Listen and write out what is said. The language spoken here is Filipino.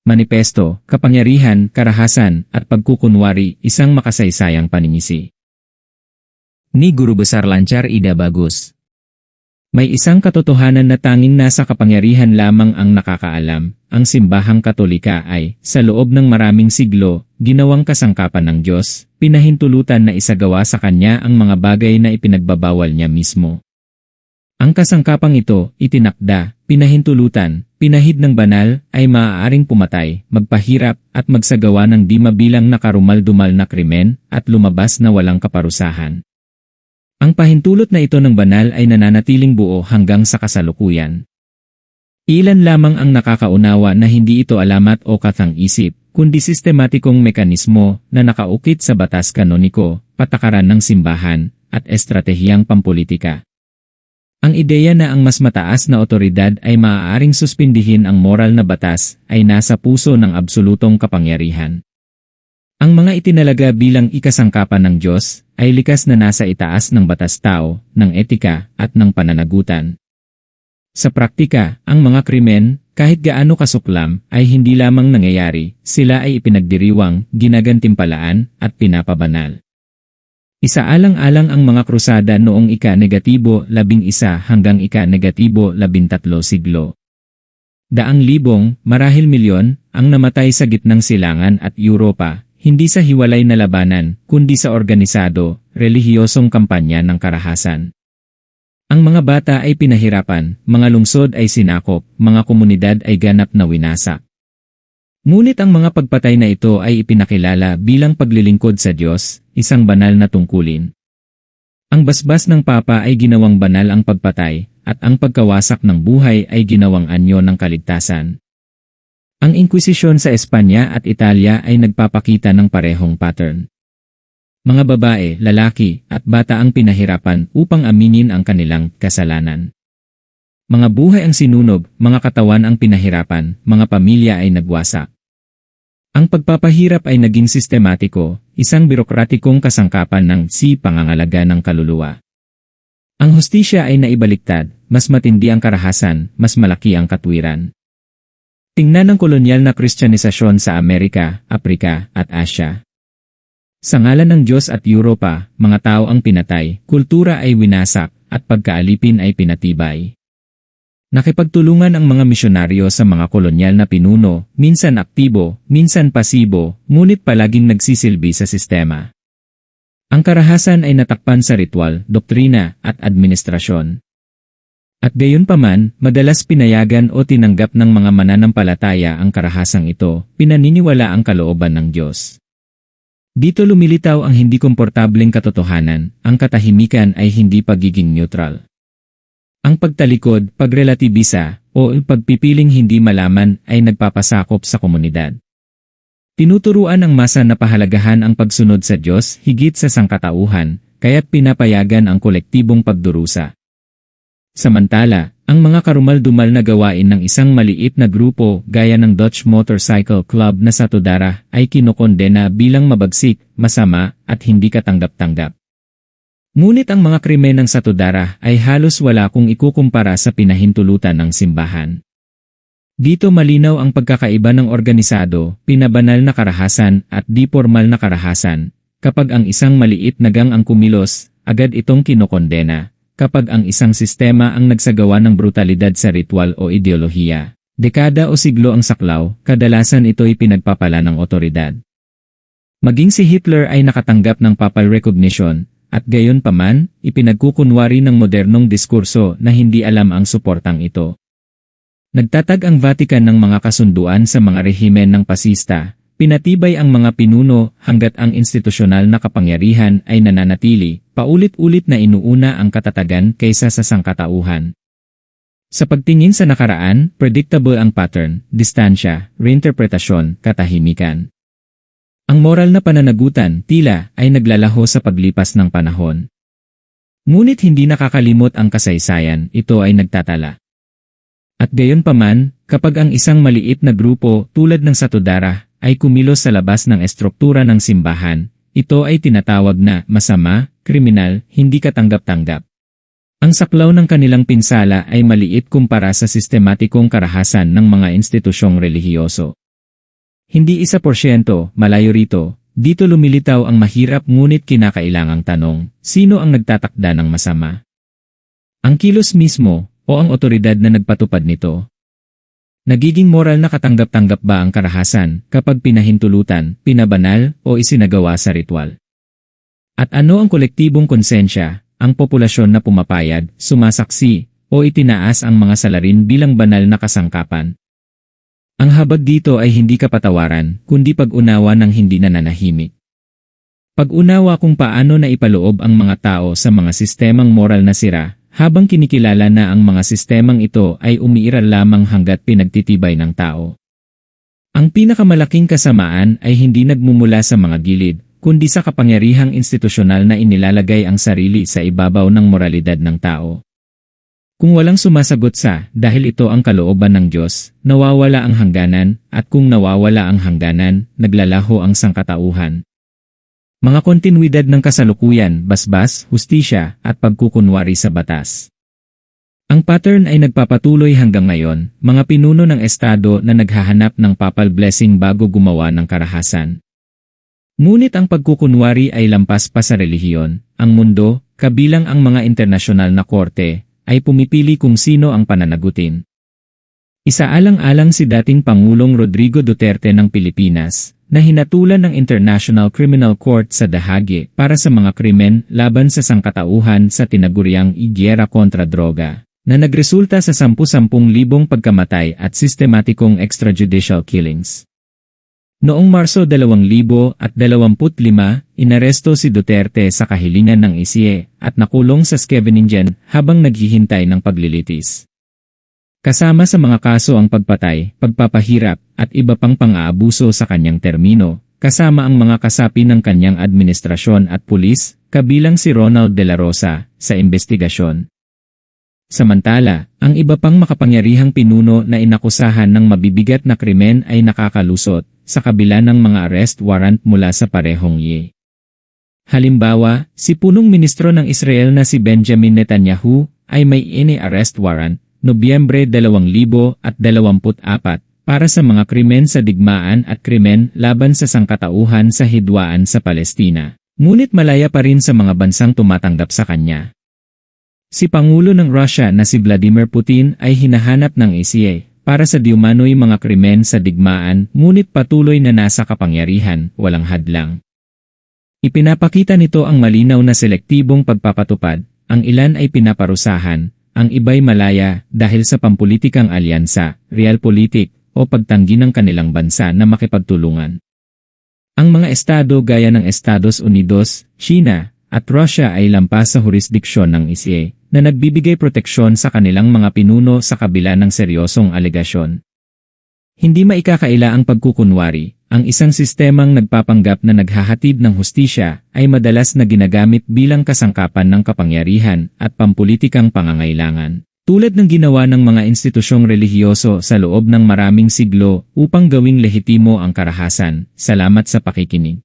Manifesto, kapangyarihan, karahasan, at pagkukunwari, isang makasaysayang panimisi. Ni Guru Besar Lancar Ida Bagus. May isang katotohanan na tanging nasa kapangyarihan lamang ang nakakaalam. Ang simbahang Katolika ay, sa loob ng maraming siglo, ginawang kasangkapan ng Diyos, pinahintulutan na isagawa sa Kanya ang mga bagay na ipinagbabawal Niya mismo. Ang kasangkapang ito, itinakda, pinahintulutan, pinahid ng banal, ay maaaring pumatay, magpahirap, at magsagawa ng di mabilang na karumal-dumal na krimen, at lumabas na walang kaparusahan. Ang pahintulot na ito ng banal ay nananatiling buo hanggang sa kasalukuyan. Ilan lamang ang nakakaunawa na hindi ito alamat o kathang-isip, kundi sistematikong mekanismo na nakaukit sa batas kanoniko, patakaran ng simbahan, at estratehiyang pampolitika. Ang ideya na ang mas mataas na otoridad ay maaaring suspindihin ang moral na batas ay nasa puso ng absolutong kapangyarihan. Ang mga itinalaga bilang ikasangkapan ng Diyos ay likas na nasa itaas ng batas tao, ng etika, at ng pananagutan. Sa praktika, ang mga krimen, kahit gaano kasuklam, ay hindi lamang nangyayari, sila ay ipinagdiriwang, ginagantimpalaan, at pinapabanal. Isaalang-alang ang mga krusada noong ika-11 hanggang ika-13 siglo. Daang libong, marahil milyon, ang namatay sa gitnang silangan at Europa, hindi sa hiwalay na labanan, kundi sa organisado, relihiyosong kampanya ng karahasan. Ang mga bata ay pinahirapan, mga lungsod ay sinakop, mga komunidad ay ganap na winasak. Ngunit ang mga pagpatay na ito ay ipinakilala bilang paglilingkod sa Diyos, isang banal na tungkulin. Ang basbas ng Papa ay ginawang banal ang pagpatay, at ang pagkawasak ng buhay ay ginawang anyo ng kaligtasan. Ang Inkwisisyon sa Espanya at Italia ay nagpapakita ng parehong pattern. Mga babae, lalaki, at bata ang pinahirapan upang aminin ang kanilang kasalanan. Mga buhay ang sinunog, mga katawan ang pinahirapan, mga pamilya ay nagwasak. Ang pagpapahirap ay naging sistematiko, isang birokratikong kasangkapan ng pangangalaga ng kaluluwa. Ang hustisya ay naibaliktad, mas matindi ang karahasan, mas malaki ang katwiran. Tingnan ang kolonyal na Kristyanisasyon sa Amerika, Aprika, at Asya. Sa ngalan ng Diyos at Europa, mga tao ang pinatay, kultura ay winasak, at pagkaalipin ay pinatibay. Nakipagtulungan ang mga misyonaryo sa mga kolonyal na pinuno, minsan aktibo, minsan pasibo, ngunit palaging nagsisilbi sa sistema. Ang karahasan ay natakpan sa ritual, doktrina, at administrasyon. At gayunpaman, madalas pinayagan o tinanggap ng mga mananampalataya ang karahasang ito, pinaniniwala ang kalooban ng Diyos. Dito lumilitaw ang hindi komportableng katotohanan, ang katahimikan ay hindi pagiging neutral. Ang pagtalikod, pagrelatibisa, o pagpipiling hindi malaman ay nagpapasakop sa komunidad. Tinuturuan ng masa na pahalagahan ang pagsunod sa Diyos higit sa sangkatauhan, kaya't pinapayagan ang kolektibong pagdurusa. Samantala, ang mga karumal-dumal na gawain ng isang maliit na grupo gaya ng Dutch Motorcycle Club na Satudara ay kinokondena bilang mabagsik, masama, at hindi katanggap-tanggap. Ngunit ang mga krimen ng Satudara ay halos wala kung ikukumpara sa pinahintulutan ng simbahan. Dito malinaw ang pagkakaiba ng organisado, pinabanal na karahasan at di-formal na karahasan. Kapag ang isang maliit na gang ang kumilos, agad itong kinokondena. Kapag ang isang sistema ang nagsagawa ng brutalidad sa ritual o ideolohiya, dekada o siglo ang saklaw, kadalasan ito'y pinagpapala ng otoridad. Maging si Hitler ay nakatanggap ng papal recognition, at gayon paman, ipinagkukunwari ng modernong diskurso na hindi alam ang suportang ito. Nagtatag ang Vatican ng mga kasunduan sa mga rehimen ng pasista, pinatibay ang mga pinuno hanggat ang institusyonal na kapangyarihan ay nananatili, paulit-ulit na inuuna ang katatagan kaysa sa sangkatauhan. Sa pagtingin sa nakaraan, predictable ang pattern, distansya, reinterpretasyon, katahimikan. Ang moral na pananagutan, tila, ay naglalaho sa paglipas ng panahon. Ngunit hindi nakakalimot ang kasaysayan, ito ay nagtatala. At gayon paman, kapag ang isang maliit na grupo tulad ng Satudara ay kumilos sa labas ng estruktura ng simbahan, ito ay tinatawag na masama, kriminal, hindi katanggap-tanggap. Ang saklaw ng kanilang pinsala ay maliit kumpara sa sistematikong karahasan ng mga institusyong relihiyoso. Hindi 1%, malayo rito. Dito lumilitaw ang mahirap ngunit kinakailangang tanong, sino ang nagtatakda ng masama? Ang kilos mismo, o ang otoridad na nagpatupad nito? Nagiging moral na katanggap-tanggap ba ang karahasan kapag pinahintulutan, pinabanal, o isinagawa sa ritual? At ano ang kolektibong konsensya, ang populasyon na pumapayag, sumasaksi, o itinaas ang mga salarin bilang banal na kasangkapan? Ang habag dito ay hindi kapatawaran, kundi pag-unawa ng hindi nananahimik. Pag-unawa kung paano na ipaloob ang mga tao sa mga sistemang moral na sira, habang kinikilala na ang mga sistemang ito ay umiiral lamang hanggat pinagtitibay ng tao. Ang pinakamalaking kasamaan ay hindi nagmumula sa mga gilid, kundi sa kapangyarihang institusyonal na inilalagay ang sarili sa ibabaw ng moralidad ng tao. Kung walang sumasagot sa, dahil ito ang kalooban ng Diyos, nawawala ang hangganan, at kung nawawala ang hangganan, naglalaho ang sangkatauhan. Mga kontinuidad ng kasalukuyan, basbas, hustisya, at pagkukunwari sa batas. Ang pattern ay nagpapatuloy hanggang ngayon, mga pinuno ng estado na naghahanap ng papal blessing bago gumawa ng karahasan. Ngunit ang pagkukunwari ay lampas pa sa relihiyon, ang mundo, kabilang ang mga internasyonal na korte, ay pumipili kung sino ang pananagutin. Isaalang-alang si dating Pangulong Rodrigo Duterte ng Pilipinas, na hinatulan ng International Criminal Court sa The Hague para sa mga krimen laban sa sangkatauhan sa tinaguriang Giyera kontra Droga, na nagresulta sa 10,000 pagkamatay at sistematikong extrajudicial killings. Noong Marso 2025, inaresto si Duterte sa kahilingan ng ICE at nakulong sa Scheveningen habang naghihintay ng paglilitis. Kasama sa mga kaso ang pagpatay, pagpapahirap, at iba pang pang-aabuso sa kanyang termino, kasama ang mga kasapi ng kanyang administrasyon at pulis, kabilang si Ronald De La Rosa, sa investigasyon. Samantala, ang iba pang makapangyarihang pinuno na inakusahan ng mabibigat na krimen ay nakakalusot, sa kabila ng mga arrest warrant mula sa parehong ye. Halimbawa, si punong ministro ng Israel na si Benjamin Netanyahu ay may ini-arrest warrant, Nobyembre 2024, para sa mga krimen sa digmaan at krimen laban sa sangkatauhan sa hidwaan sa Palestina, ngunit malaya pa rin sa mga bansang tumatanggap sa kanya. Si Pangulo ng Russia na si Vladimir Putin ay hinahanap ng ICC para sa diumano'y mga krimen sa digmaan ngunit patuloy na nasa kapangyarihan, walang hadlang. Ipinapakita nito ang malinaw na selektibong pagpapatupad, ang ilan ay pinaparusahan, ang iba'y malaya dahil sa pampulitikang alyansa, realpolitik, o pagtanggi ng kanilang bansa na makipagtulungan. Ang mga estado gaya ng Estados Unidos, China, at Russia ay lampas sa jurisdiksyon ng ICC, na nagbibigay proteksyon sa kanilang mga pinuno sa kabila ng seryosong alegasyon. Hindi maikakaila ang pagkukunwari, ang isang sistemang nagpapanggap na naghahatid ng hustisya ay madalas na ginagamit bilang kasangkapan ng kapangyarihan at pampulitikang pangangailangan, tulad ng ginawa ng mga institusyong relihiyoso sa loob ng maraming siglo upang gawing lehitimo ang karahasan. Salamat sa pakikinig.